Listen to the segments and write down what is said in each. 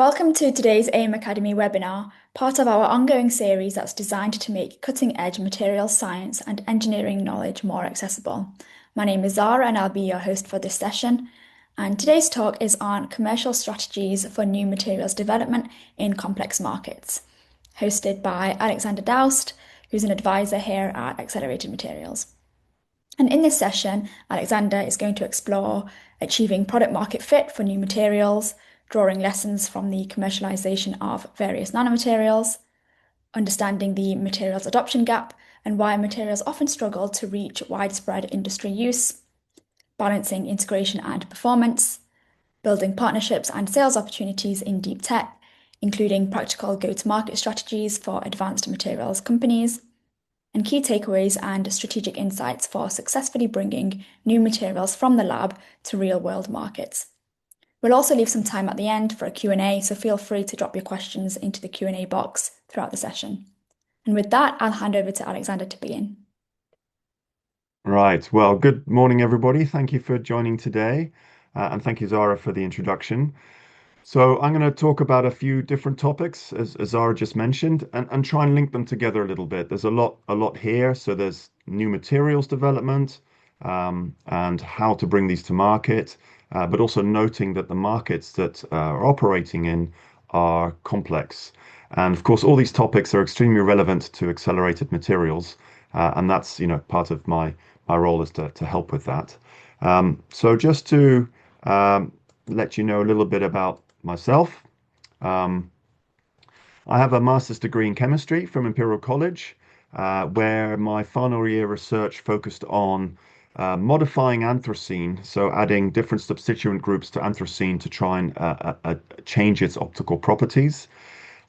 Welcome to today's AIM Academy webinar, part of our ongoing series that's designed to make cutting-edge materials science and engineering knowledge more accessible. My name is Zara and I'll be your host for this session. And today's talk is on commercial strategies for new materials development in complex markets, hosted by Alexander Doust, who's an advisor here at Accelerated Materials. And in this session, Alexander is going to explore achieving product market fit for new materials, drawing lessons from the commercialization of various nanomaterials, understanding the materials adoption gap and why materials often struggle to reach widespread industry use, balancing integration and performance, building partnerships and sales opportunities in deep tech, including practical go-to-market strategies for advanced materials companies, and key takeaways and strategic insights for successfully bringing new materials from the lab to real-world markets. We'll also leave some time at the end for a Q&A, so feel free to drop your questions into the Q&A box throughout the session. And with that, I'll hand over to Alexander to begin. Right. Well, good morning, everybody. Thank you for joining today. And thank you, Zara, for the introduction. So I'm going to talk about a few different topics, as Zara just mentioned, and try and link them together a little bit. There's a lot here. So there's new materials development, and how to bring these to market, but also noting that the markets that are operating in are complex. And of course, all these topics are extremely relevant to accelerated materials, and that's part of my role is to help with that. So just to let you know a little bit about myself. Um, I have a master's degree in chemistry from Imperial College, where my final year research focused on modifying anthracene, so adding different substituent groups to anthracene to try and change its optical properties.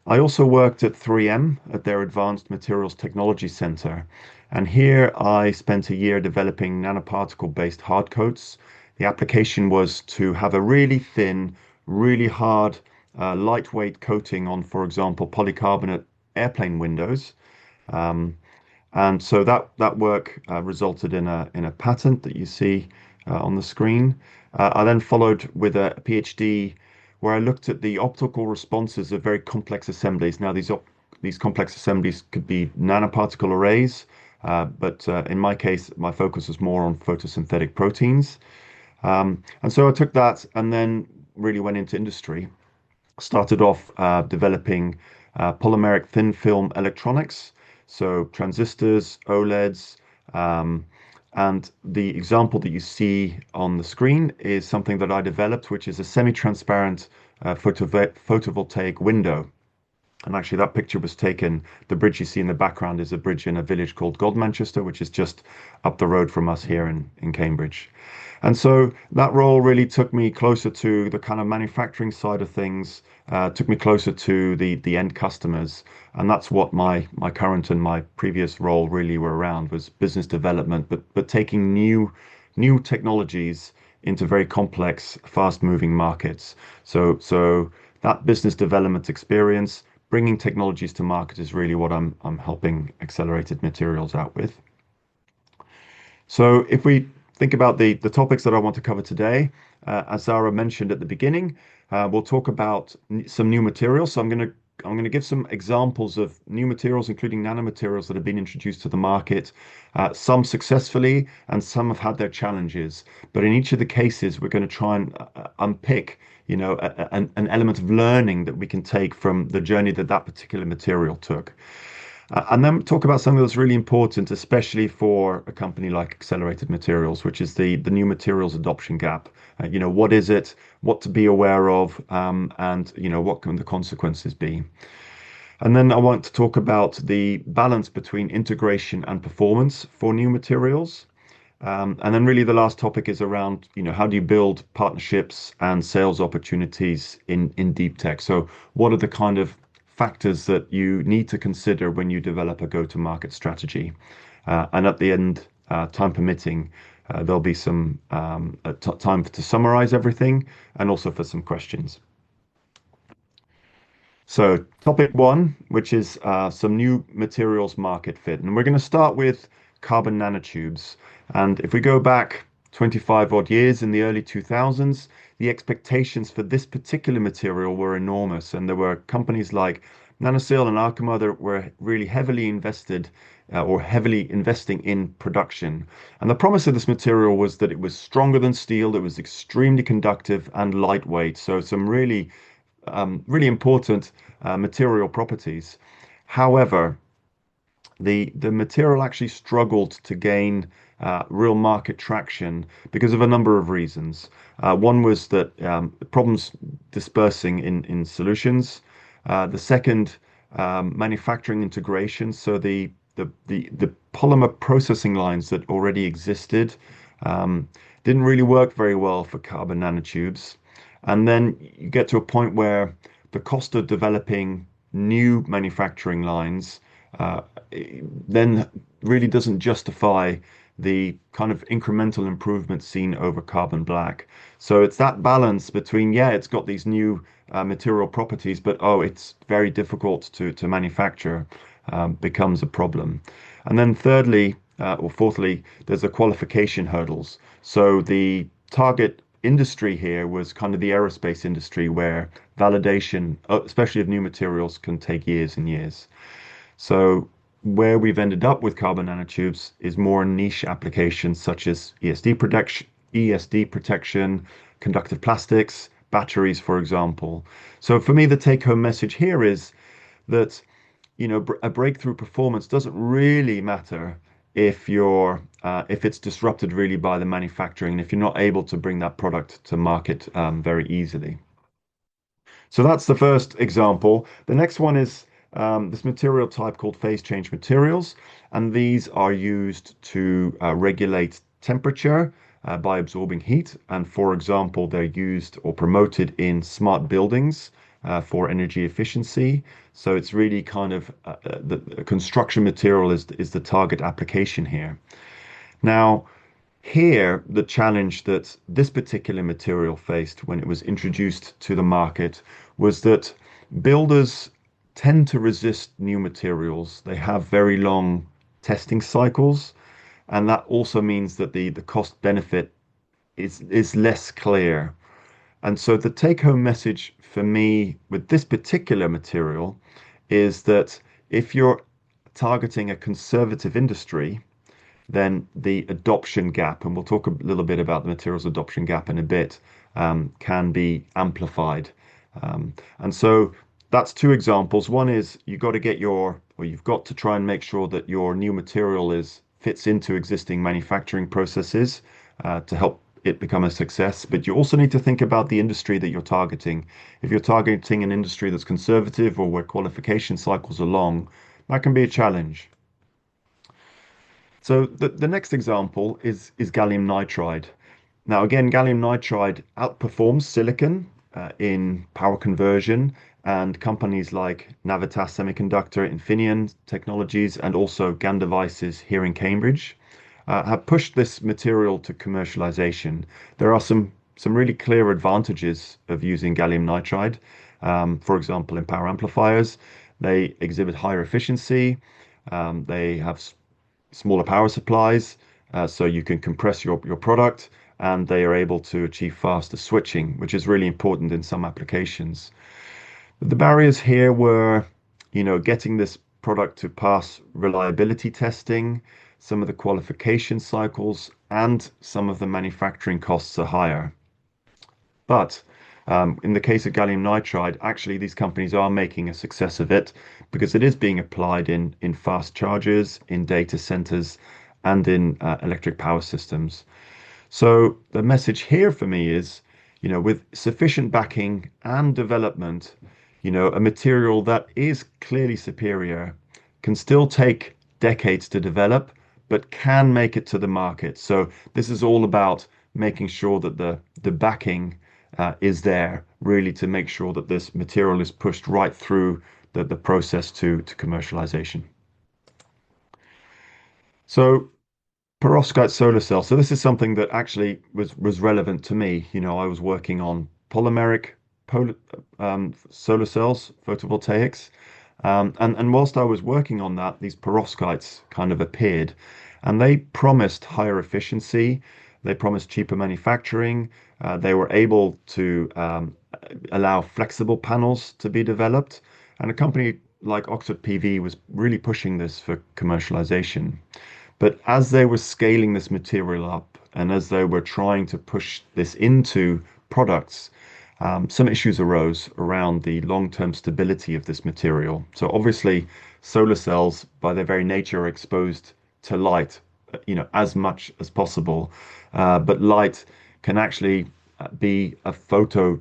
I also worked at 3M at their Advanced Materials Technology Center, and here I spent a year developing nanoparticle-based hard coats. The application was to have a really thin, really hard, lightweight coating on, for example, polycarbonate airplane windows. Um, and so that work resulted in a patent that you see on the screen. I then followed with a PhD where I looked at the optical responses of very complex assemblies. Now, these complex assemblies could be nanoparticle arrays, but in my case, my focus was more on photosynthetic proteins. And so I took that and then really went into industry. Started off developing polymeric thin film electronics, so transistors, OLEDs, and the example that you see on the screen is something that I developed, which is a semi-transparent photovoltaic window. And actually, that picture was taken. The bridge you see in the background is a bridge in a village called Godmanchester, which is just up the road from us here in Cambridge. And so that role really took me closer to the kind of manufacturing side of things, took me closer to the end customers. And that's what my current and my previous role really were around, was business development, but taking new technologies into very complex, fast-moving markets. So that business development experience, bringing technologies to market, is really what I'm helping Accelerated Materials out with. So if we think about the topics that I want to cover today, as Zara mentioned at the beginning, we'll talk about some new materials. So I'm going to give some examples of new materials, including nanomaterials that have been introduced to the market, some successfully and some have had their challenges. But in each of the cases, we're going to try and unpick, an element of learning that we can take from the journey that particular material took. And then talk about something that's really important, especially for a company like Accelerated Materials, which is the new materials adoption gap. What is it? What to be aware of? And what can the consequences be? And then I want to talk about the balance between integration and performance for new materials. And then really the last topic is around, how do you build partnerships and sales opportunities in deep tech? So what are the kind of factors that you need to consider when you develop a go-to-market strategy? And at the end, time permitting, there'll be some time to summarize everything and also for some questions. So topic one, which is some new materials market fit. And we're going to start with carbon nanotubes. And if we go back 25 odd years in the early 2000s, the expectations for this particular material were enormous. And there were companies like Nanosil and Arkema that were really heavily invested or heavily investing in production. And the promise of this material was that it was stronger than steel, it was extremely conductive and lightweight. So some really important material properties. However, the material actually struggled to gain real market traction because of a number of reasons. One was that problems dispersing in solutions. The second, manufacturing integration. So the polymer processing lines that already existed um, didn't really work very well for carbon nanotubes. And then you get to a point where the cost of developing new manufacturing lines uh, then really doesn't justify the kind of incremental improvement seen over carbon black. So it's that balance between, yeah, it's got these new material properties, but oh, it's very difficult to manufacture, becomes a problem. And then thirdly, or fourthly, there's the qualification hurdles. So the target industry here was kind of the aerospace industry where validation, especially of new materials, can take years and years. So where we've ended up with carbon nanotubes is more niche applications such as ESD protection, conductive plastics, batteries, for example. So for me, the take-home message here is that, a breakthrough performance doesn't really matter if it's disrupted really by the manufacturing and if you're not able to bring that product to market very easily. So that's the first example. The next one is this material type called phase change materials, and these are used to regulate temperature by absorbing heat. And for example, they're used or promoted in smart buildings for energy efficiency. So it's really kind of the construction material is the target application here. Now, here, the challenge that this particular material faced when it was introduced to the market was that builders tend to resist new materials. They have very long testing cycles, and that also means that the cost benefit is less clear. And so the take-home message for me with this particular material is that if you're targeting a conservative industry, then the adoption gap, and we'll talk a little bit about the materials adoption gap in a bit, can be amplified. And so that's two examples. One is you've got to try and make sure that your new material fits into existing manufacturing processes to help it become a success. But you also need to think about the industry that you're targeting. If you're targeting an industry that's conservative or where qualification cycles are long, that can be a challenge. So the next example is gallium nitride. Now again, gallium nitride outperforms silicon in power conversion, and companies like Navitas Semiconductor, Infineon Technologies, and also GaN Devices here in Cambridge have pushed this material to commercialization. There are some really clear advantages of using gallium nitride. For example, in power amplifiers, they exhibit higher efficiency. They have smaller power supplies, so you can compress your product, and they are able to achieve faster switching, which is really important in some applications. The barriers here were, getting this product to pass reliability testing, some of the qualification cycles, and some of the manufacturing costs are higher. But in the case of gallium nitride, actually, these companies are making a success of it because it is being applied in fast chargers, in data centers, and in electric power systems. So the message here for me is, with sufficient backing and development, a material that is clearly superior can still take decades to develop, but can make it to the market. So this is all about making sure that the backing is there really to make sure that this material is pushed right through the process to commercialization. So perovskite solar cell. So this is something that actually was relevant to me. I was working on polymeric solar cells, photovoltaics, and whilst I was working on that, these perovskites kind of appeared, and they promised higher efficiency. They promised cheaper manufacturing. They were able to allow flexible panels to be developed. And a company like Oxford PV was really pushing this for commercialization. But as they were scaling this material up and as they were trying to push this into products, some issues arose around the long-term stability of this material. So obviously, solar cells, by their very nature, are exposed to light, as much as possible. But light can actually be a photo,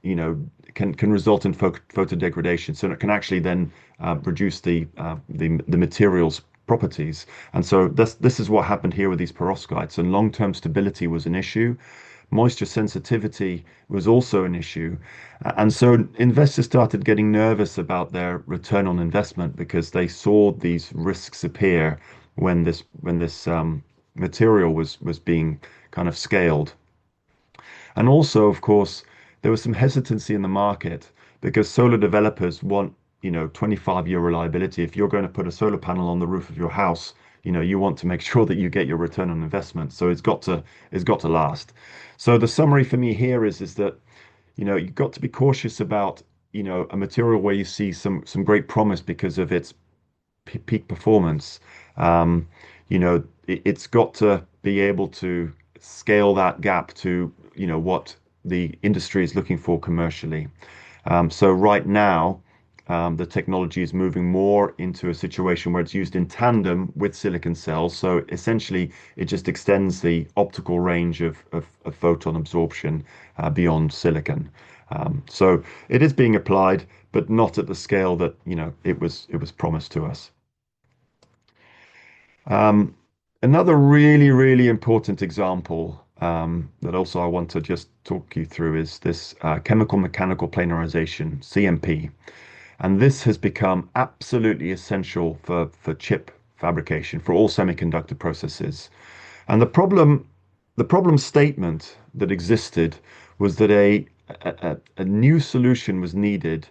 you know, can result in photo degradation. So it can actually then reduce the material's properties. And so this is what happened here with these perovskites. And long-term stability was an issue. Moisture sensitivity was also an issue. And so investors started getting nervous about their return on investment because they saw these risks appear when this material was being kind of scaled. And also, of course, there was some hesitancy in the market because solar developers want, 25-year reliability. If you're going to put a solar panel on the roof of your house, you want to make sure that you get your return on investment. So it's got to last. So the summary for me here is that, you've got to be cautious about, a material where you see some great promise because of its peak performance. Um, it's got to be able to scale that gap to, what the industry is looking for commercially. So right now, the technology is moving more into a situation where it's used in tandem with silicon cells. So essentially, it just extends the optical range of photon absorption beyond silicon. So it is being applied, but not at the scale that, it was promised to us. Um, Another really, really important example that also I want to just talk you through is this chemical mechanical planarization, CMP. And this has become absolutely essential for chip fabrication, for all semiconductor processes. And the problem statement that existed was that a new solution was needed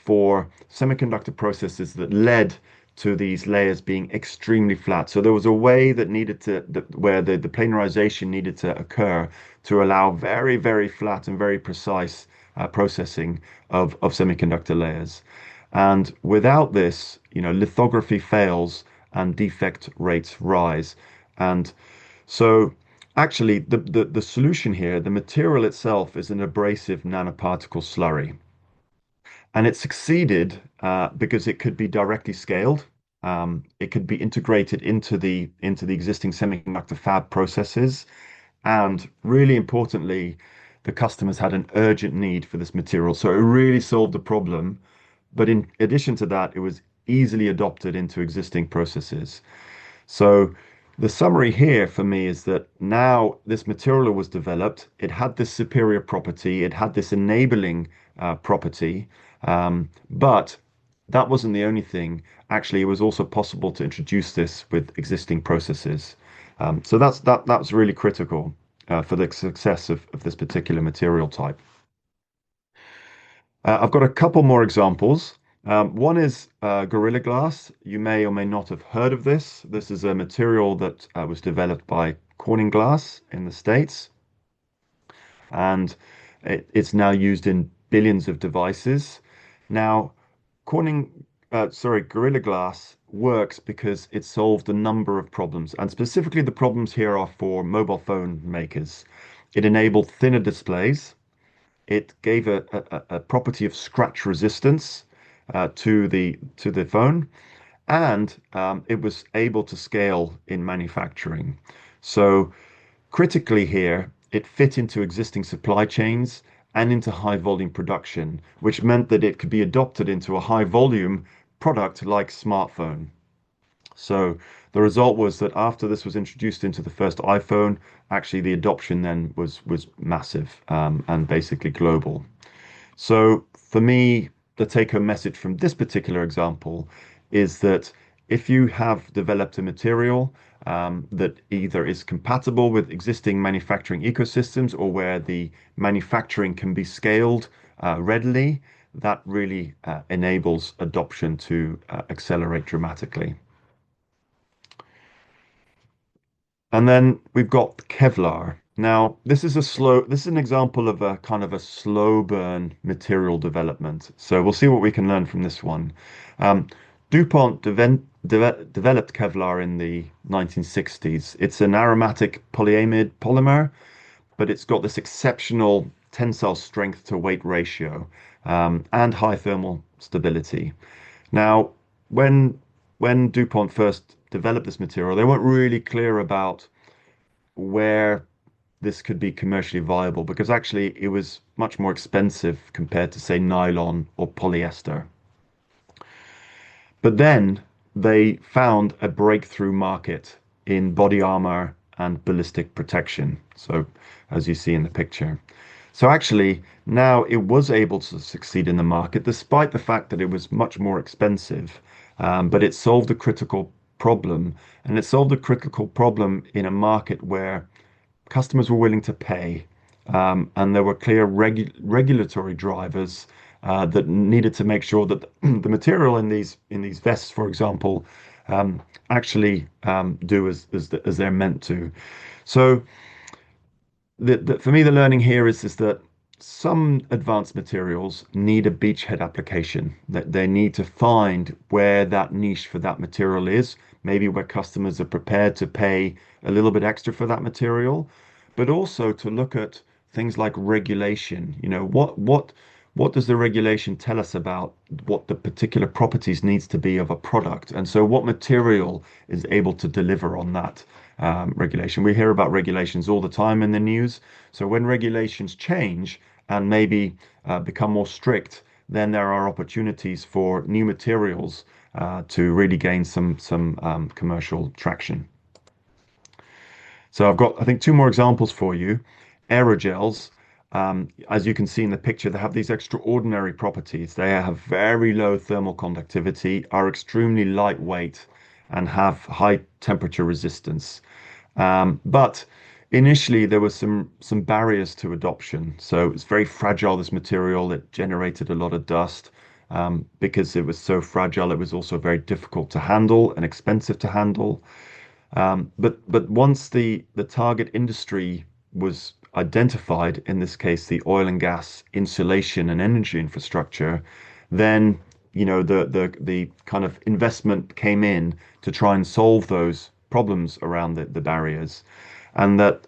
for semiconductor processes that led to these layers being extremely flat. So there was a way where the planarization needed to occur to allow very, very flat and very precise processing of semiconductor layers. And without this, lithography fails and defect rates rise. And so actually the solution here, the material itself is an abrasive nanoparticle slurry. And it succeeded because it could be directly scaled. It could be integrated into the existing semiconductor fab processes. And really importantly, the customers had an urgent need for this material. So it really solved the problem. But in addition to that, it was easily adopted into existing processes. So the summary here for me is that now this material was developed, it had this superior property, it had this enabling property, but that wasn't the only thing. Actually, it was also possible to introduce this with existing processes. So that's really critical for the success of this particular material type. I've got a couple more examples. One is Gorilla Glass. You may or may not have heard of this. This is a material that was developed by Corning Glass in the States, and it's now used in billions of devices. Now, Gorilla Glass works because it solved a number of problems, and specifically the problems here are for mobile phone makers. It enabled thinner displays. It gave a property of scratch resistance to the phone, and it was able to scale in manufacturing. So critically here, it fit into existing supply chains and into high volume production, which meant that it could be adopted into a high volume product like smartphone. So the result was that after this was introduced into the first iPhone, actually the adoption then was massive and basically global. So for me, the take-home message from this particular example is that if you have developed a material that either is compatible with existing manufacturing ecosystems or where the manufacturing can be scaled readily, that really enables adoption to accelerate dramatically. And then we've got Kevlar. Now, this is an example of a kind of a slow burn material development. So we'll see what we can learn from this one. Um, DuPont developed Kevlar in the 1960s. It's an aromatic polyamide polymer, but it's got this exceptional tensile strength to weight ratio, and high thermal stability. Now, when when DuPont first developed this material, they weren't really clear about where this could be commercially viable because actually it was much more expensive compared to, say, nylon or polyester. But then they found a breakthrough market in body armor and ballistic protection. So, as you see in the picture. So, actually, now it was able to succeed in the market despite the fact that it was much more expensive. But it solved a critical problem, and it solved a critical problem in a market where customers were willing to pay, and there were clear regulatory drivers that needed to make sure that the material in these vests, for example, actually do as they're meant to. So for me, the learning here is that some advanced materials need a beachhead application. That they need to find where that niche for that material is, maybe where customers are prepared to pay a little bit extra for that material, but also to look at things like regulation. What does the regulation tell us about what the particular properties needs to be of a product? And so what material is able to deliver on that regulation? We hear about regulations all the time in the news. So when regulations change and maybe become more strict, then there are opportunities for new materials to really gain some commercial traction. So I've got, I think, two more examples for you. Aerogels, as you can see in the picture, they have these extraordinary properties. They have very low thermal conductivity, are extremely lightweight, and have high temperature resistance. But initially, there were some barriers to adoption. So it's very fragile, this material. It generated a lot of dust. Because it was so fragile, it was also very difficult to handle and expensive to handle. But once the target industry was identified, in this case, the oil and gas insulation and energy infrastructure, then the kind of investment came in to try and solve those problems around the barriers. And that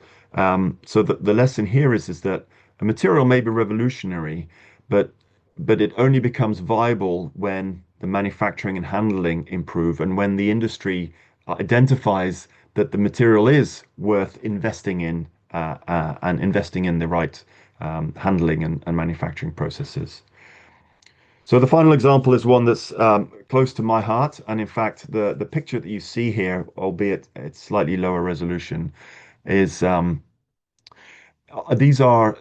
so the lesson here is that a material may be revolutionary, but it only becomes viable when the manufacturing and handling improve and when the industry identifies that the material is worth investing in and investing in the right handling and manufacturing processes. So the final example is one that's close to my heart, and in fact, the picture that you see here, albeit it's slightly lower resolution, is these are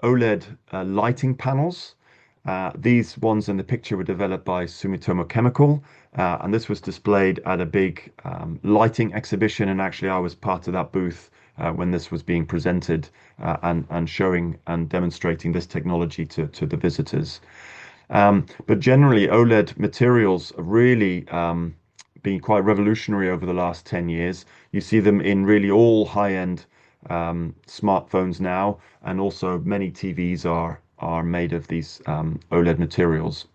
OLED lighting panels. These ones in the picture were developed by Sumitomo Chemical, and this was displayed at a big lighting exhibition. And actually, I was part of that booth when this was being presented and showing and demonstrating this technology to the visitors. But generally, OLED materials have really been quite revolutionary over the last 10 years. You see them in really all high-end smartphones now, and also many TVs are made of these OLED materials.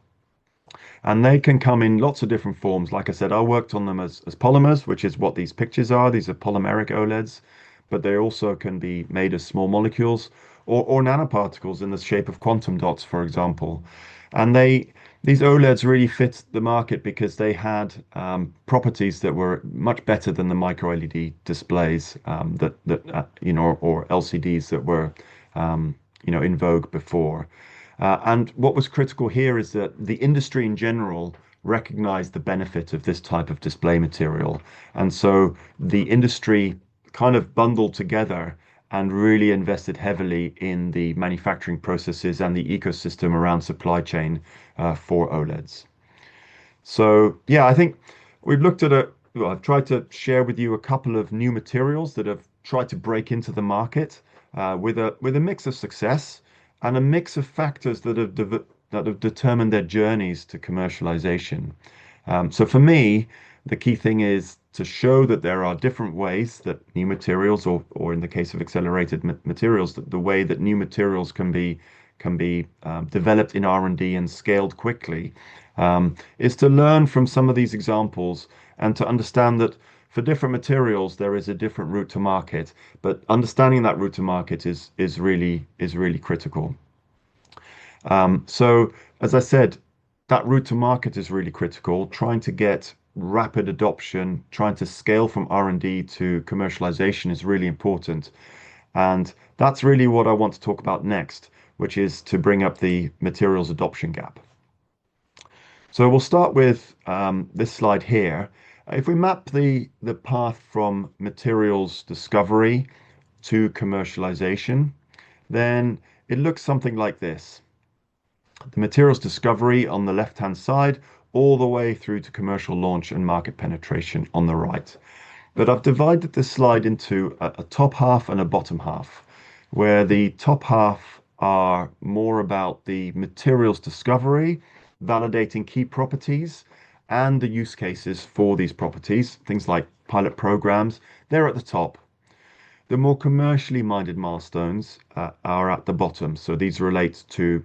And they can come in lots of different forms. Like I said, I worked on them as polymers, which is what these pictures are. These are polymeric OLEDs, but they also can be made as small molecules or nanoparticles in the shape of quantum dots, for example. And these OLEDs really fit the market because they had properties that were much better than the micro LED displays or LCDs that were in vogue before. And what was critical here is that the industry in general recognized the benefit of this type of display material. And so the industry kind of bundled together and really invested heavily in the manufacturing processes and the ecosystem around supply chain for OLEDs. So, yeah, I think we've looked at well, I've tried to share with you a couple of new materials that have tried to break into the market with a mix of success and a mix of factors that have determined their journeys to commercialization. So for me, the key thing is to show that there are different ways that new materials, or in the case of accelerated materials, that the way that new materials can be developed in R&D and scaled quickly, is to learn from some of these examples and to understand that for different materials there is a different route to market, but understanding that route to market is really critical. So, as I said, that route to market is really critical. Trying to get rapid adoption, trying to scale from R&D to commercialization is really important. And that's really what I want to talk about next, which is to bring up the materials adoption gap. So we'll start with this slide here. If we map the path from materials discovery to commercialization, then it looks something like this. The materials discovery on the left-hand side, all the way through to commercial launch and market penetration on the right. But I've divided this slide into a top half and a bottom half, where the top half are more about the materials discovery, validating key properties, and the use cases for these properties, things like pilot programs. They're at the top. The more commercially minded milestones are at the bottom. So these relate to,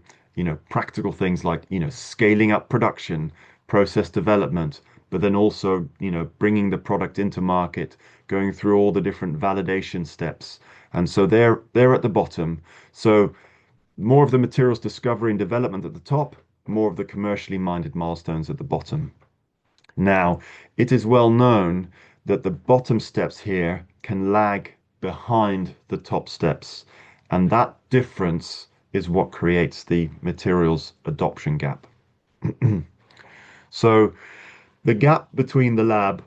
practical things like, scaling up production, process development, but then also, bringing the product into market, going through all the different validation steps. And so they're at the bottom. So more of the materials discovery and development at the top, more of the commercially minded milestones at the bottom. Now, it is well known that the bottom steps here can lag behind the top steps, and that difference is what creates the materials adoption gap. So, the gap between the lab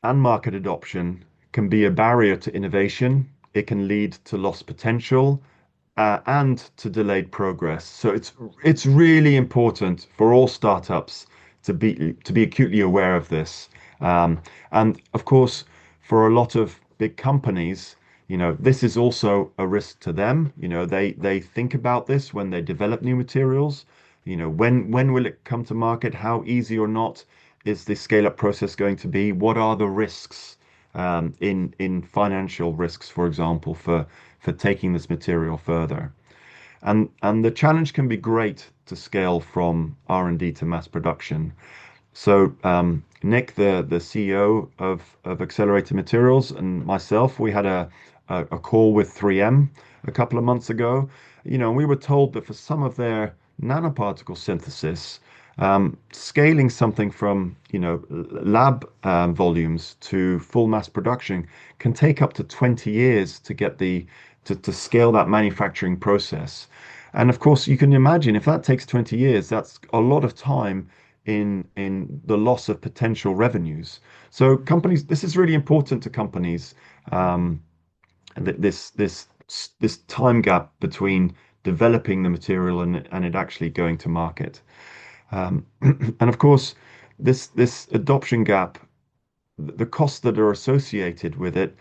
and market adoption can be a barrier to innovation. It can lead to lost potential, and to delayed progress. So it's really important for all startups to be acutely aware of this. And of course, for a lot of big companies, this is also a risk to them. They think about this when they develop new materials. When will it come to market? How easy or not is the scale-up process going to be? What are the risks, in financial risks, for example, for taking this material further? And the challenge can be great to scale from R&D to mass production. So Nick, the CEO of Accelerated Materials, and myself, we had a call with 3M a couple of months ago. And we were told that for some of their nanoparticle synthesis, scaling something from lab volumes to full mass production can take up to 20 years to get to scale that manufacturing process. And of course, you can imagine if that takes 20 years, that's a lot of time in the loss of potential revenues. So companies, this is really important to companies. This time gap between developing the material and it actually going to market. And of course, this adoption gap, the costs that are associated with it,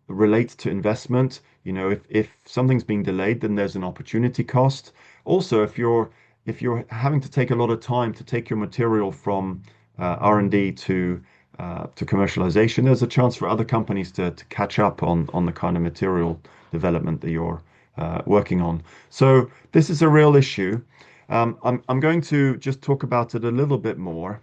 relate to investment. If something's being delayed, then there's an opportunity cost. Also, if you're having to take a lot of time to take your material from R&D to commercialization, there's a chance for other companies to catch up on the kind of material development that you're working on. So this is a real issue. I'm going to just talk about it a little bit more.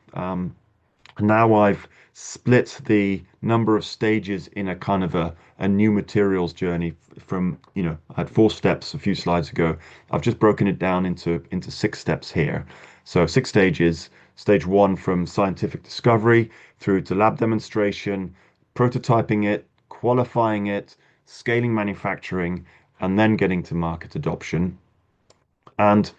Now I've split the number of stages in a kind of a new materials journey from, I had 4 steps a few slides ago. I've just broken it down into 6 steps here. So 6 stages. Stage 1 from scientific discovery through to lab demonstration, prototyping it, qualifying it, scaling manufacturing, and then getting to market adoption. And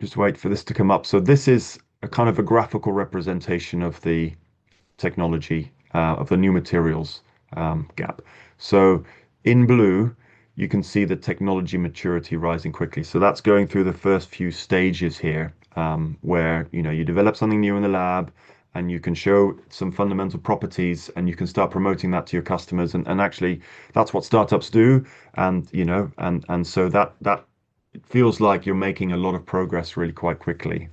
just wait for this to come up. So this is a kind of a graphical representation of the technology, of the new materials gap. So in blue, you can see the technology maturity rising quickly. So that's going through the first few stages here, where you develop something new in the lab and you can show some fundamental properties and you can start promoting that to your customers. And actually that's what startups do. And so that it feels like you're making a lot of progress really quite quickly.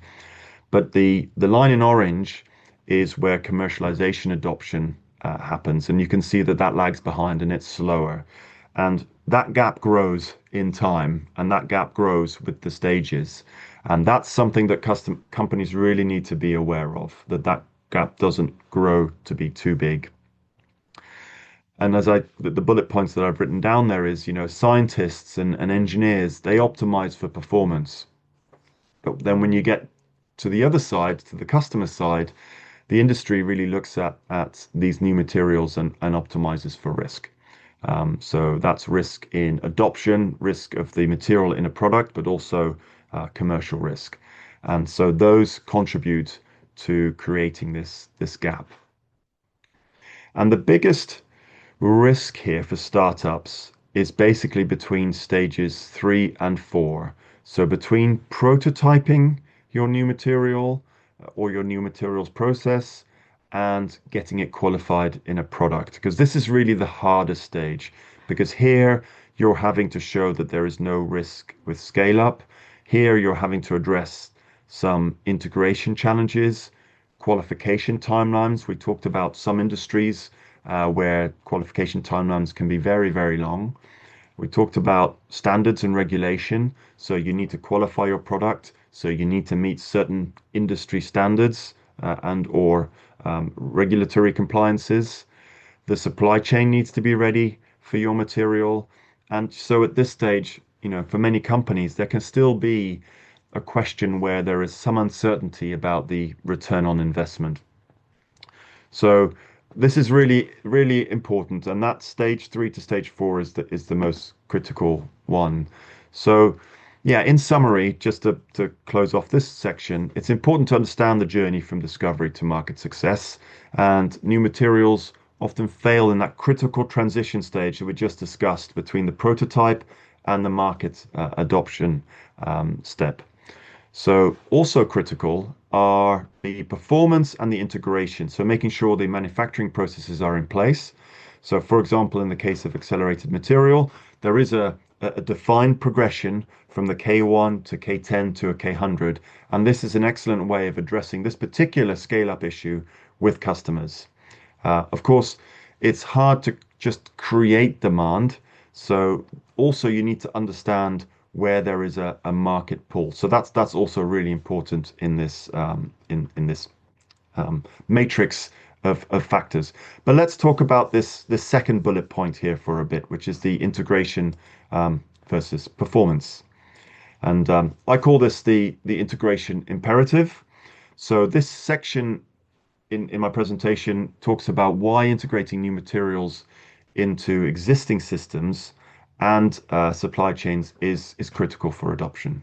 But the line in orange is where commercialization adoption happens, and you can see that that lags behind and it's slower. And that gap grows in time, and that gap grows with the stages. And that's something that custom companies really need to be aware of, that that gap doesn't grow to be too big. And the bullet points that I've written down there is, scientists and engineers, they optimize for performance. But then when you get to the other side, to the customer side, the industry really looks at these new materials and optimizes for risk. So that's risk in adoption, risk of the material in a product, but also commercial risk. And so those contribute to creating this gap. And the biggest risk here for startups is basically between stages 3 and 4. So between prototyping your new material or your new materials process and getting it qualified in a product, because this is really the hardest stage, because here you're having to show that there is no risk with scale up. Here you're having to address some integration challenges, qualification timelines. We talked about some industries where qualification timelines can be very, very long. We talked about standards and regulation. So you need to qualify your product. So you need to meet certain industry standards and or regulatory compliances. The supply chain needs to be ready for your material. And so at this stage, for many companies, there can still be a question where there is some uncertainty about the return on investment. So this is really, really important, and that stage 3 to stage 4 is the most critical one. So, yeah, in summary, just to close off this section, it's important to understand the journey from discovery to market success, and new materials often fail in that critical transition stage that we just discussed between the prototype and the market adoption step. So also critical are the performance and the integration. So making sure the manufacturing processes are in place. So for example, in the case of accelerated material, there is a defined progression from the K1 to K10 to a K100. And this is an excellent way of addressing this particular scale-up issue with customers. Of course, it's hard to just create demand. So also you need to understand where there is a market pull. So that's also really important in this in this matrix of factors. But let's talk about this second bullet point here for a bit, which is the integration versus performance. And I call this the integration imperative. So this section in my presentation talks about why integrating new materials into existing systems and supply chains is critical for adoption.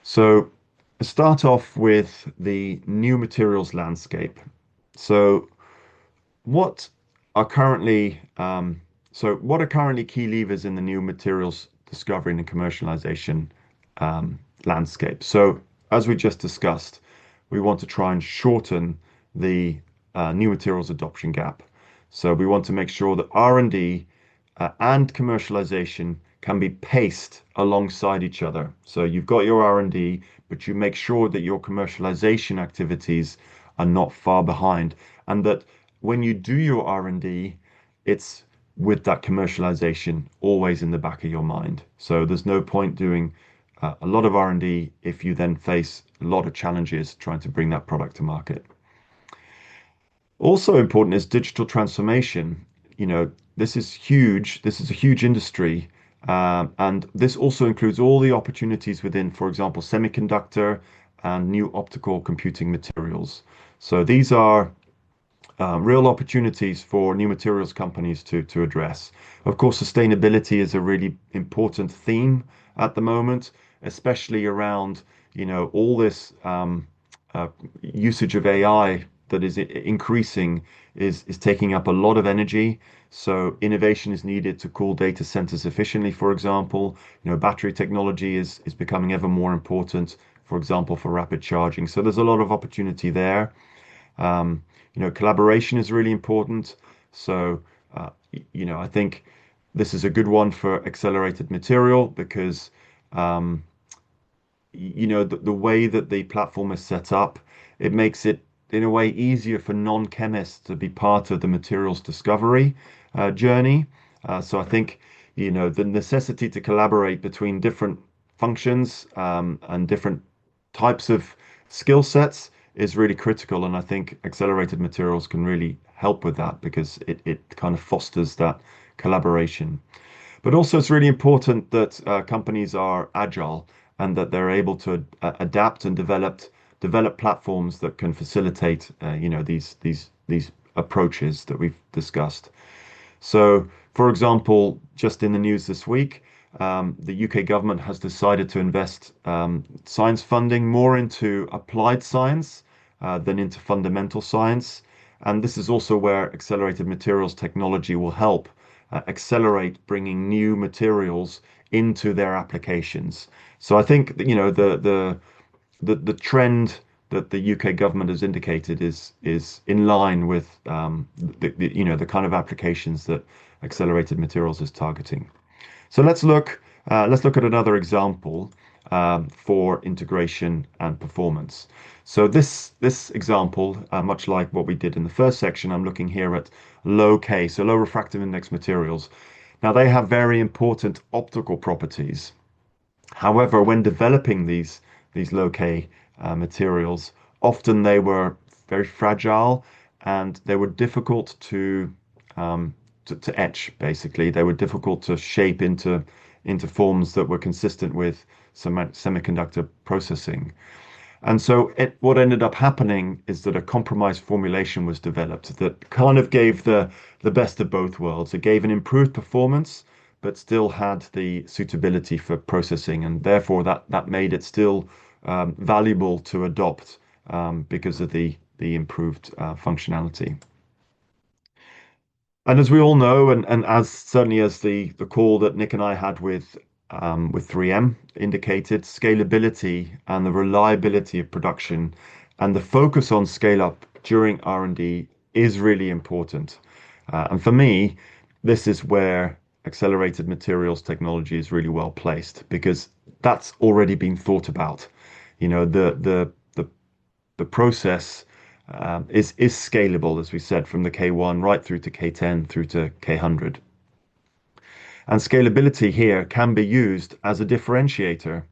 So start off with the new materials landscape. So what are currently what are currently key levers in the new materials discovery and commercialization landscape? So as we just discussed, we want to try and shorten the new materials adoption gap. So we want to make sure that R&D and commercialization can be paced alongside each other. So you've got your R&D, but you make sure that your commercialization activities are not far behind, and that when you do your R&D, it's with that commercialization always in the back of your mind. So there's no point doing a lot of R&D if you then face a lot of challenges trying to bring that product to market. Also important is digital transformation. This is huge. This is a huge industry. And this also includes all the opportunities within, for example, semiconductor and new optical computing materials. So these are real opportunities for new materials companies to address. Of course, sustainability is a really important theme at the moment, especially around, all this usage of AI that is increasing is taking up a lot of energy. So innovation is needed to cool data centers efficiently, for example. Battery technology is becoming ever more important, for example, for rapid charging. So there's a lot of opportunity there. Collaboration is really important. So, I think this is a good one for accelerated material because the way that the platform is set up, it makes it in a way easier for non-chemists to be part of the materials discovery journey. So I think, the necessity to collaborate between different functions and different types of skill sets is really critical. And I think accelerated materials can really help with that because it kind of fosters that collaboration. But also, it's really important that companies are agile and that they're able to adapt and develop platforms that can facilitate, these approaches that we've discussed. So, for example, just in the news this week, the UK government has decided to invest science funding more into applied science than into fundamental science. And this is also where accelerated materials technology will help accelerate bringing new materials into their applications. So I think that, the trend that the UK government has indicated is in line with the kind of applications that accelerated materials is targeting. So let's look at another example for integration and performance. So this example, much like what we did in the first section, I'm looking here at low K, so low refractive index materials. Now they have very important optical properties. However, when developing these low K materials, often they were very fragile and they were difficult to etch. Basically, they were difficult to shape into forms that were consistent with semiconductor processing. And so what ended up happening is that a compromise formulation was developed that kind of gave the best of both worlds. It gave an improved performance, but still had the suitability for processing, and therefore that made it still valuable to adopt because of the improved functionality. And as we all know, and as certainly as the call that Nick and I had with 3M indicated, scalability and the reliability of production and the focus on scale up during R&D is really important. And for me, this is where accelerated materials technology is really well placed because that's already been thought about. The process is scalable, as we said, from the K1 right through to K10 through to K100. And scalability here can be used as a differentiator.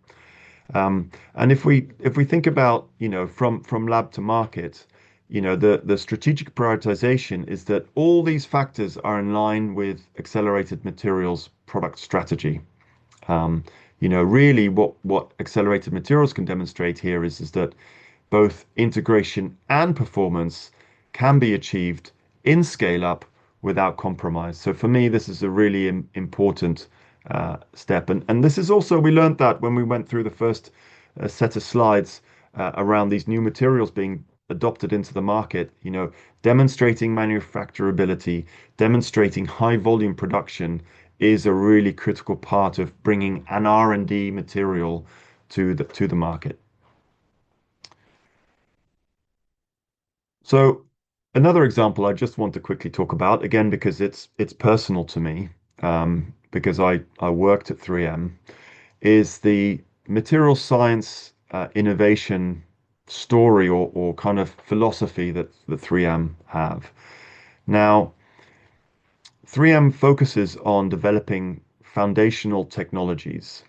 And if we think about, from lab to market, the strategic prioritization is that all these factors are in line with accelerated materials product strategy. Really what accelerated materials can demonstrate here is that both integration and performance can be achieved in scale up without compromise. So for me, this is a really important step. And this is also, we learned that when we went through the first set of slides around these new materials being adopted into the market, demonstrating manufacturability, demonstrating high volume production is a really critical part of bringing an R&D material to the market. So another example I just want to quickly talk about, again, because it's personal to me, because I worked at 3M, is the material science innovation story or kind of philosophy that 3M have. Now, 3M focuses on developing foundational technologies.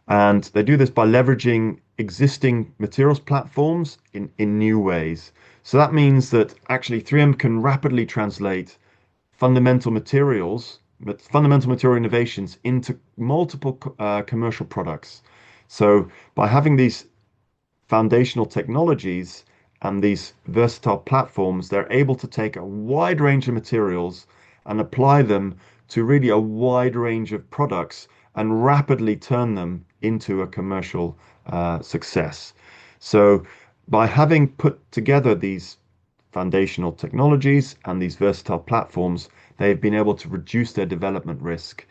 And they do this by leveraging existing materials platforms in new ways. So that means that actually 3M can rapidly translate fundamental material innovations into multiple commercial products. So by having these foundational technologies and these versatile platforms, they're able to take a wide range of materials and apply them to really a wide range of products and rapidly turn them into a commercial success. So by having put together these foundational technologies and these versatile platforms, they've been able to reduce their development risk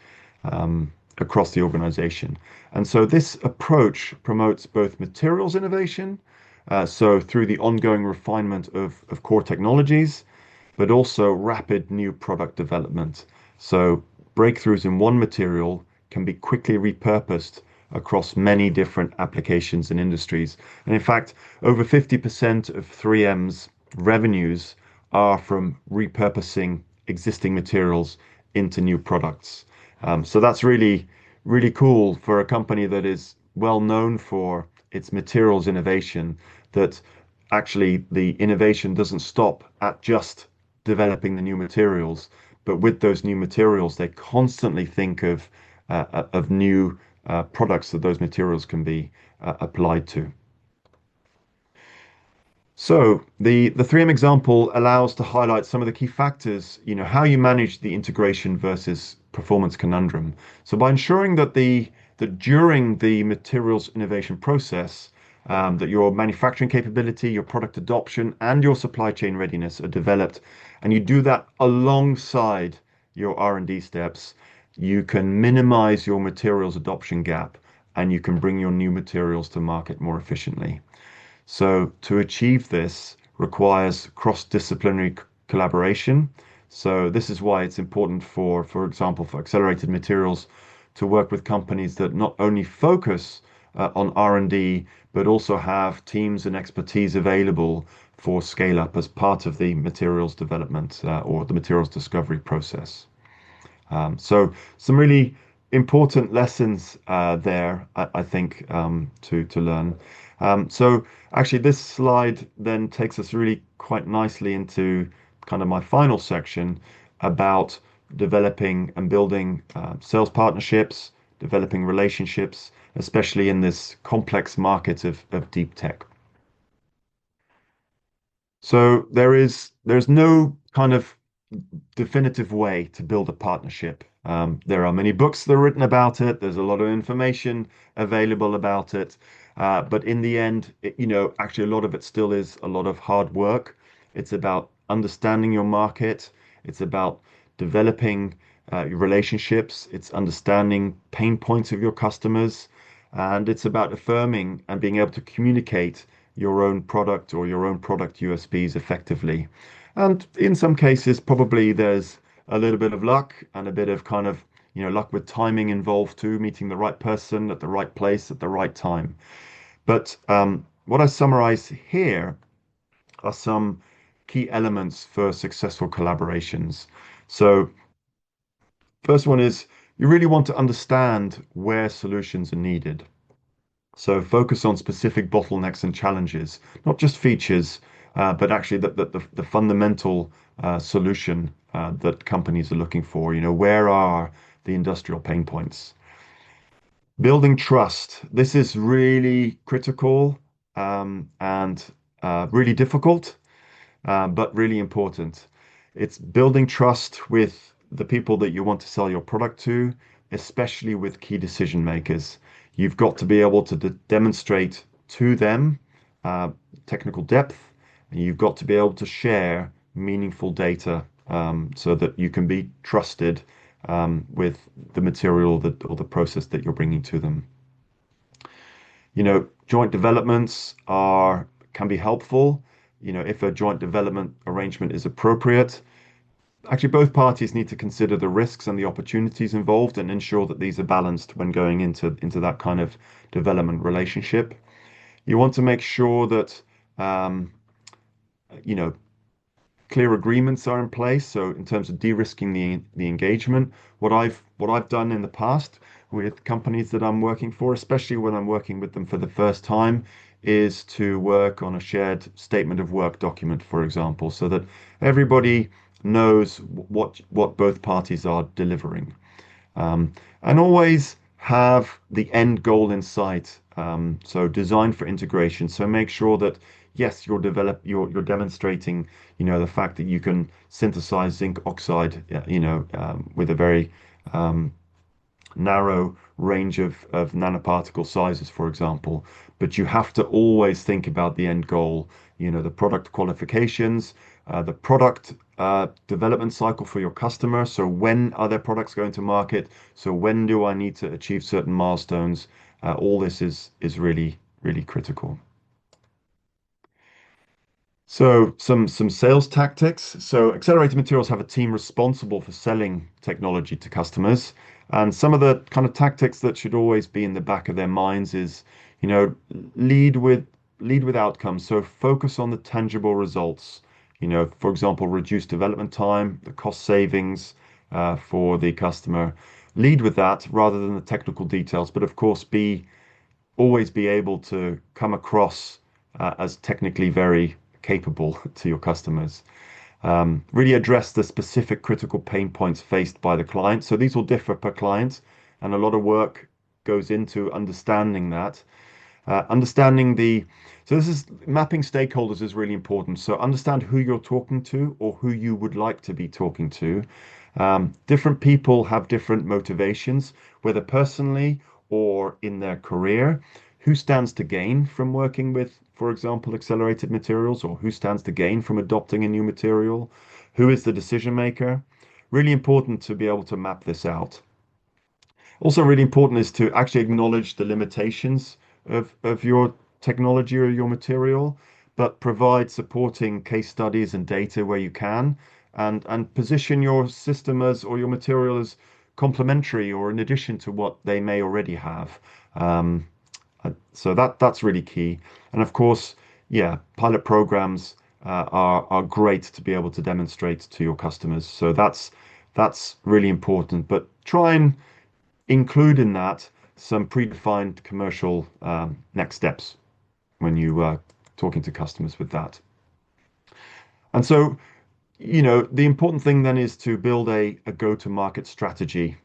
across the organization. And so this approach promotes both materials innovation, so through the ongoing refinement of core technologies, but also rapid new product development. So breakthroughs in one material can be quickly repurposed across many different applications and industries. And in fact, over 50% of 3M's revenues are from repurposing existing materials into new products. So that's really, really cool for a company that is well known for its materials innovation, that actually the innovation doesn't stop at just developing the new materials, but with those new materials, they constantly think of new products that those materials can be applied to. So the 3M example allows to highlight some of the key factors, how you manage the integration versus performance conundrum. So by ensuring that during the materials innovation process, that your manufacturing capability, your product adoption, and your supply chain readiness are developed, and you do that alongside your R&D steps, you can minimize your materials adoption gap, and you can bring your new materials to market more efficiently. So to achieve this requires cross-disciplinary collaboration. So this is why it's important for example, for accelerated materials to work with companies that not only focus on R&D, but also have teams and expertise available for scale up as part of the materials development or the materials discovery process. So some really important lessons there, I think, to learn. So actually, this slide then takes us really quite nicely into kind of my final section about developing and building sales partnerships, developing relationships, especially in this complex market of deep tech. So there's no kind of definitive way to build a partnership. There are many books that are written about it. There's a lot of information available about it. But in the end, actually a lot of it still is a lot of hard work. It's about understanding your market. It's about developing your relationships. It's understanding pain points of your customers. And it's about affirming and being able to communicate your own product or your own product USPs effectively. And in some cases, probably there's a little bit of luck and a bit of kind of, luck with timing involved too, meeting the right person at the right place at the right time. But what I summarize here are some key elements for successful collaborations. So, first one is you really want to understand where solutions are needed. So focus on specific bottlenecks and challenges, not just features, but actually the fundamental solution that companies are looking for. Where are the industrial pain points? Building trust. This is really critical and really difficult, but really important. It's building trust with the people that you want to sell your product to, especially with key decision makers. You've got to be able to demonstrate to them technical depth, and you've got to be able to share meaningful data so that you can be trusted with the material that or the process that you're bringing to them. Joint developments can be helpful. If a joint development arrangement is appropriate, actually both parties need to consider the risks and the opportunities involved and ensure that these are balanced when going into that kind of development relationship. You want to make sure that you know clear agreements are in place. So in terms of de-risking the engagement, what I've done in the past with companies that I'm working for, especially when I'm working with them for the first time, is to work on a shared statement of work document, for example, so that everybody knows what both parties are delivering. And always have the end goal in sight. So design for integration. So make sure that yes, you're demonstrating, the fact that you can synthesize zinc oxide, with a very narrow range of nanoparticle sizes, for example. But you have to always think about the end goal, the product qualifications, the product development cycle for your customer. So when are their products going to market? So when do I need to achieve certain milestones? All this is really, really critical. So some sales tactics. So Accelerated Materials have a team responsible for selling technology to customers. And some of the kind of tactics that should always be in the back of their minds is, you know, lead with lead with outcomes. So focus on the tangible results. For example, reduce development time, the cost savings for the customer. Lead with that rather than the technical details, but of course be always be able to come across as technically very capable to your customers. Really address the specific critical pain points faced by the client. So these will differ per client, and a lot of work goes into understanding that. Understanding the, so this is mapping stakeholders is really important. So understand who you're talking to or who you would like to be talking to. Different people have different motivations, whether personally or in their career. Who stands to gain from working with, for example, accelerated materials, or who stands to gain from adopting a new material? Who is the decision maker? Really important to be able to map this out. Also, really important is to actually acknowledge the limitations of your technology or your material, but provide supporting case studies and data where you can, and position your system as or your material as complementary or in addition to what they may already have. Um, so that's really key. And of course, yeah, pilot programs are great to be able to demonstrate to your customers. So that's really important. But try and include in that some predefined commercial next steps when you talking to customers with that. And so, the important thing then is to build a go-to-market strategy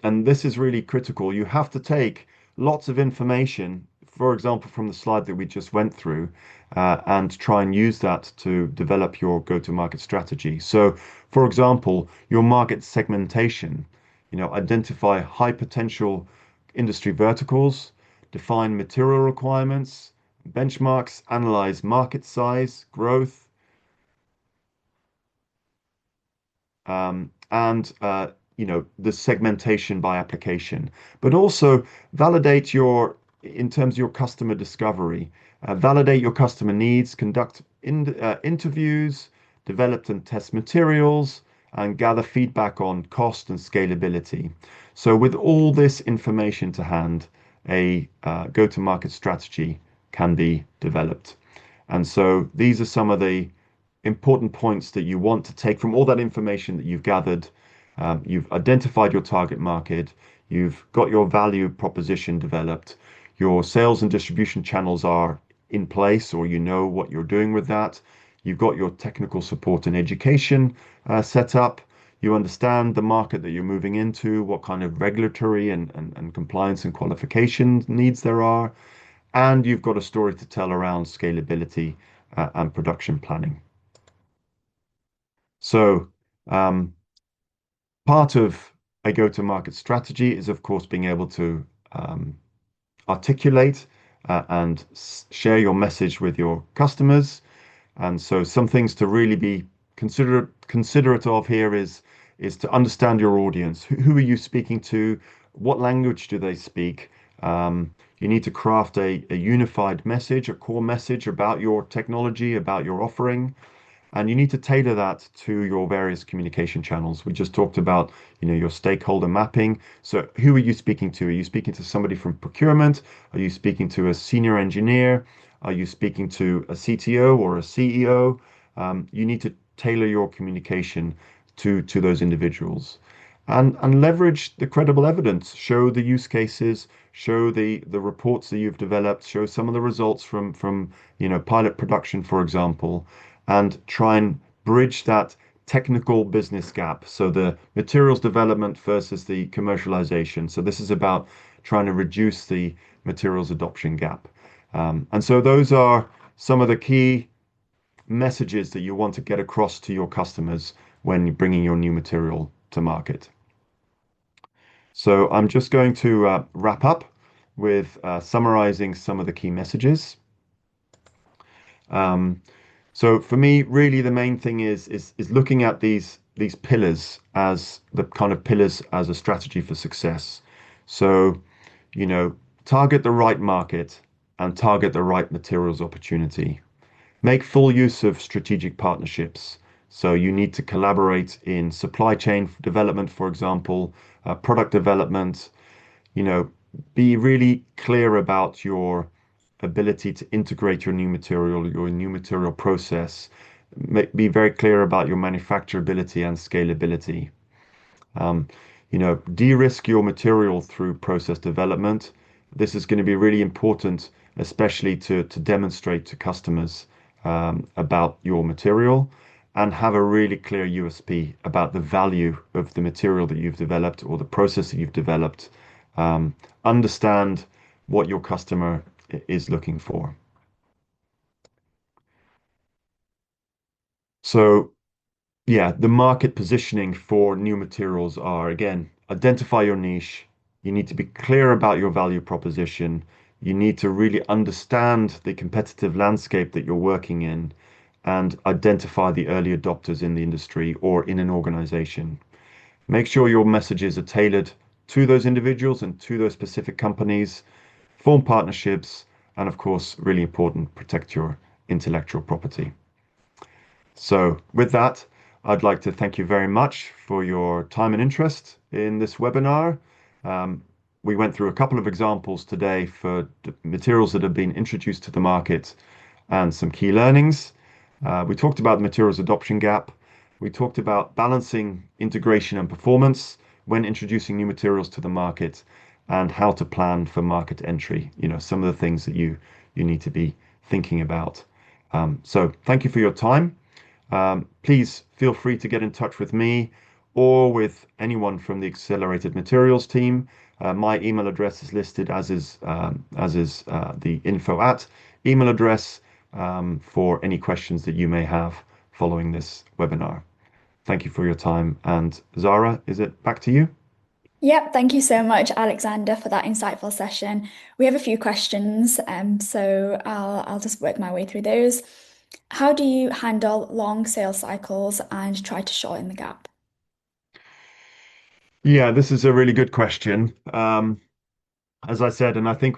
and this is really critical. You have to take lots of information, for example, from the slide that we just went through, and try and use that to develop your go-to-market strategy. So, for example, your market segmentation, identify high potential industry verticals, define material requirements, benchmarks, analyze market size, growth, and the segmentation by application, but also validate in terms of your customer discovery, validate your customer needs, conduct interviews, develop and test materials, and gather feedback on cost and scalability. So with all this information to hand, a go-to-market strategy can be developed. And so these are some of the important points that you want to take from all that information that you've gathered. You've identified your target market, you've got your value proposition developed, your sales and distribution channels are in place, or you know what you're doing with that. You've got your technical support and education set up. You understand the market that you're moving into, what kind of regulatory and compliance and qualification needs there are, and you've got a story to tell around scalability and production planning. So, part of a go-to-market strategy is, of course, being able to articulate and share your message with your customers. And so, some things to really be considerate of here is to understand your audience. Who are you speaking to? What language do they speak? You need to craft a unified message, a core message about your technology, about your offering. And you need to tailor that to your various communication channels. We just talked about, your stakeholder mapping. So who are you speaking to? Are you speaking to somebody from procurement? Are you speaking to a senior engineer? Are you speaking to a CTO or a CEO? You need to tailor your communication to those individuals. And leverage the credible evidence, show the use cases, show the reports that you've developed, show some of the results from pilot production, for example, and try and bridge that technical business gap. So the materials development versus the commercialization. So this is about trying to reduce the materials adoption gap. And so those are some of the key messages that you want to get across to your customers when you're bringing your new material to market. So I'm just going to wrap up with summarizing some of the key messages. Um, So for me, really the main thing is looking at these pillars as the kind of pillars as a strategy for success. So, target the right market and target the right materials opportunity. Make full use of strategic partnerships. So you need to collaborate in supply chain development, for example, product development, you know, be really clear about your ability to integrate your new material process. Be very clear about your manufacturability and scalability. Um, de-risk your material through process development. This is going to be really important, especially to demonstrate to customers about your material and have a really clear USP about the value of the material that you've developed or the process that you've developed. Um, Understand what your customer is looking for. So yeah, the market positioning for new materials are again, identify your niche. You need to be clear about your value proposition. You need to really understand the competitive landscape that you're working in and identify the early adopters in the industry or in an organization. Make sure your messages are tailored to those individuals and to those specific companies. Form partnerships, and of course, really important, protect your intellectual property. So, with that, I'd like to thank you very much for your time and interest in this webinar. Um, we went through a couple of examples today for materials that have been introduced to the market and some key learnings. We talked about the materials adoption gap. We talked about balancing integration and performance when introducing new materials to the market and how to plan for market entry. Some of the things that you need to be thinking about. So thank you for your time. Please feel free to get in touch with me or with anyone from the Accelerated Materials team. My email address is listed as is the info at email address for any questions that you may have following this webinar. Thank you for your time. And Zara, is it back to you? Yep, thank you so much, Alexander, for that insightful session. We have a few questions, so I'll just work my way through those. How do you handle long sales cycles and try to shorten the gap? Yeah, this is a really good question. As I said, and I think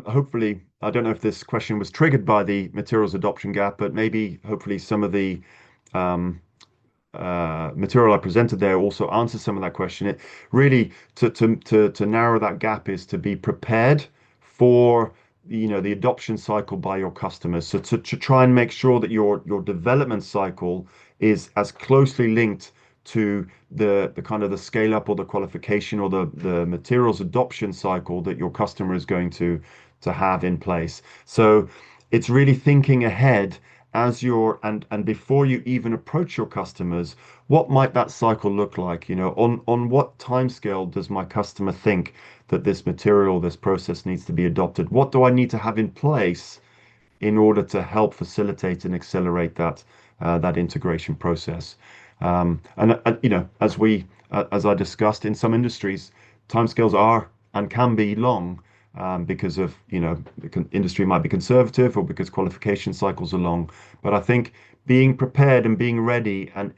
hopefully, I don't know if this question was triggered by the materials adoption gap, but maybe hopefully some of the um, material I presented there also answers some of that question. It really to narrow that gap is to be prepared for the adoption cycle by your customers. So to try and make sure that your development cycle is as closely linked to the kind of the scale up or the qualification or the materials adoption cycle that your customer is going to have in place. So it's really thinking ahead as you're and before you even approach your customers, what might that cycle look like? On what timescale does my customer think that this material, this process needs to be adopted? What do I need to have in place in order to help facilitate and accelerate that integration process? As I discussed, in some industries, timescales are and can be long because of, the industry might be conservative or because qualification cycles are long. But I think being prepared and being ready and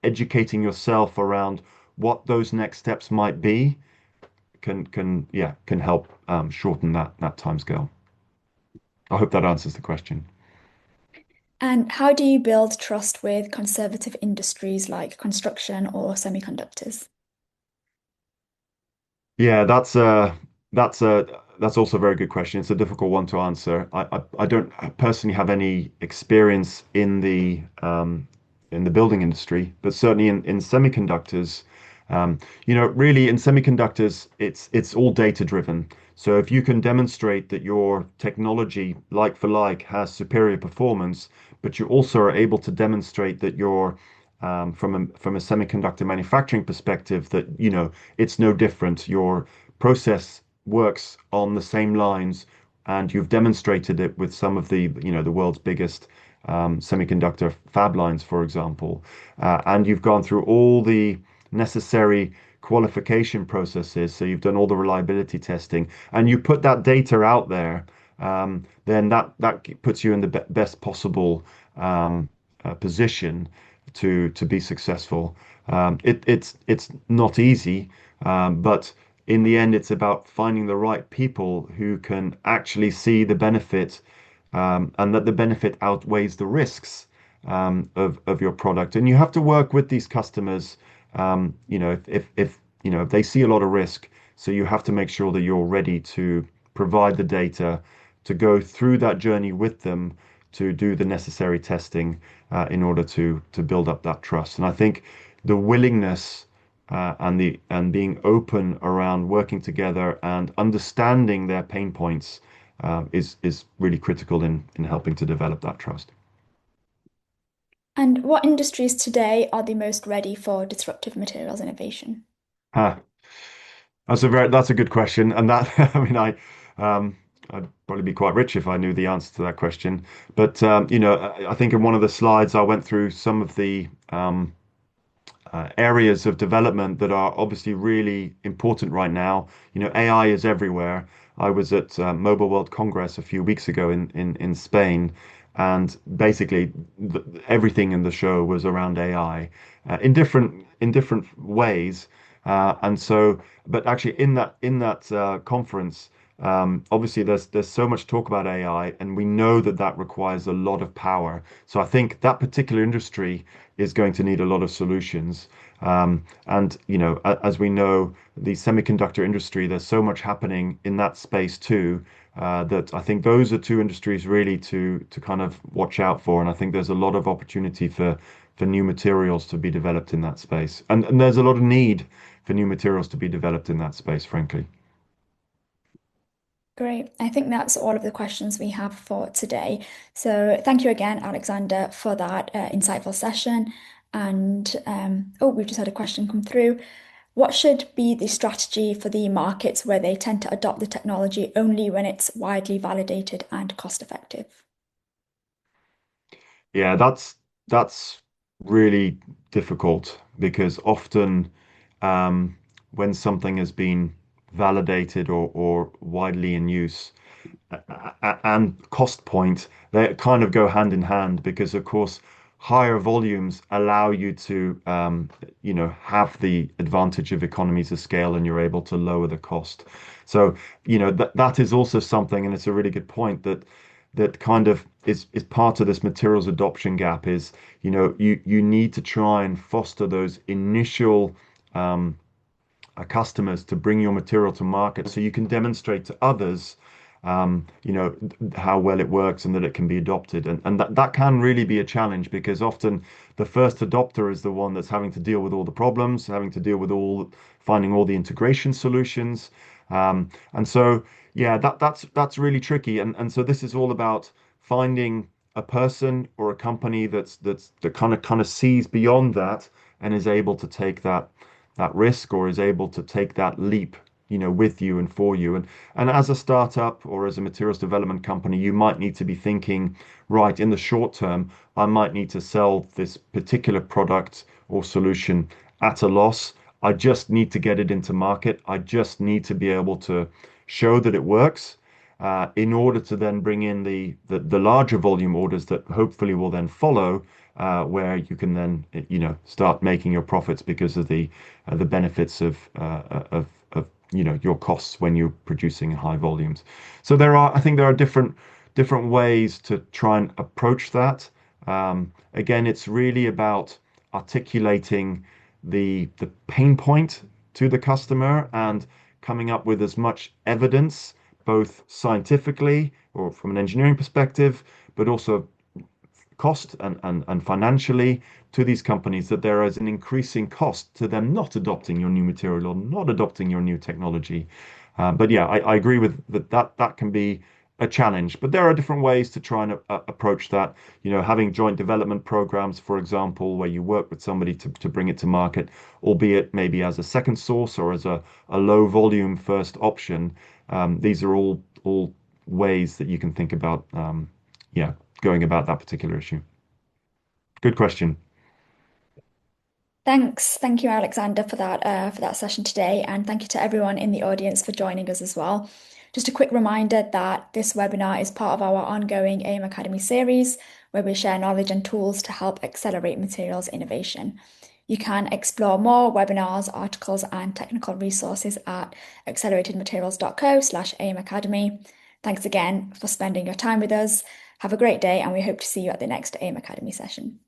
educating yourself around what those next steps might be can help shorten that timescale. I hope that answers the question. And how do you build trust with conservative industries like construction or semiconductors? Yeah, that's also a very good question. It's a difficult one to answer. I don't personally have any experience in the building industry, but certainly in semiconductors, really in semiconductors, it's all data driven. So if you can demonstrate that your technology, like for like, has superior performance, but you also are able to demonstrate that you're from a semiconductor manufacturing perspective, that it's no different. Your process works on the same lines, and you've demonstrated it with some of the world's biggest semiconductor fab lines, for example, and you've gone through all the necessary qualification processes. So you've done all the reliability testing, and you put that data out there. Then that puts you in the best possible position to be successful. It's not easy, but in the end, it's about finding the right people who can actually see the benefit and that the benefit outweighs the risks of your product. And you have to work with these customers, if they see a lot of risk, so you have to make sure that you're ready to provide the data, to go through that journey with them, to do the necessary testing in order to build up that trust. And I think the willingness and being open around working together and understanding their pain points is really critical in helping to develop that trust. And what industries today are the most ready for disruptive materials innovation? Ah, that's a good question, and that I mean um, I'd probably be quite rich if I knew the answer to that question. But I think in one of the slides I went through some of the areas of development that are obviously really important right now. AI is everywhere. I was at Mobile World Congress a few weeks ago in Spain, and basically everything in the show was around AI in different ways. But actually in that conference, obviously there's so much talk about AI, and we know that that requires a lot of power. So I think that particular industry is going to need a lot of solutions. As we know, the semiconductor industry, there's so much happening in that space too, that I think those are two industries really to kind of watch out for. And I think there's a lot of opportunity for new materials to be developed in that space. And there's a lot of need for new materials to be developed in that space, frankly. Great. I think that's all of the questions we have for today. So thank you again, Alexander, for that insightful session. And oh, we've just had a question come through. What should be the strategy for the markets where they tend to adopt the technology only when it's widely validated and cost effective? Yeah, that's really difficult because often when something has been validated or widely in use, and cost point, they kind of go hand in hand because, of course, higher volumes allow you to, have the advantage of economies of scale, and you're able to lower the cost. So, that is also something, and it's a really good point that kind of is part of this materials adoption gap is, you need to try and foster those initial customers to bring your material to market so you can demonstrate to others how well it works and that it can be adopted. And that can really be a challenge because often the first adopter is the one that's having to deal with all the problems, having to deal with finding all the integration solutions. Yeah, that's really tricky. And so this is all about finding a person or a company that kind of sees beyond that and is able to take that risk or is able to take that leap, with you and for you. And as a startup or as a materials development company, you might need to be thinking, right, in the short term, I might need to sell this particular product or solution at a loss. I just need to get it into market. I just need to be able to show that it works. In order to then bring in the larger volume orders that hopefully will then follow, where you can then start making your profits because of the benefits of your costs when you're producing in high volumes. So I think there are different ways to try and approach that. Again, it's really about articulating the pain point to the customer and coming up with as much evidence, both scientifically or from an engineering perspective, but also cost and financially to these companies that there is an increasing cost to them not adopting your new material or not adopting your new technology. But yeah, I agree with that can be a challenge, but there are different ways to try and approach that. Having joint development programs, for example, where you work with somebody to bring it to market, albeit maybe as a second source or as a low volume first option. These are all ways that you can think about, yeah, going about that particular issue. Good question. Thanks. Thank you, Alexander, for that session today, and thank you to everyone in the audience for joining us as well. Just a quick reminder that this webinar is part of our ongoing AIM Academy series, where we share knowledge and tools to help accelerate materials innovation. You can explore more webinars, articles, and technical resources at acceleratedmaterials.co/AIM Academy. Thanks again for spending your time with us. Have a great day, and we hope to see you at the next AIM Academy session.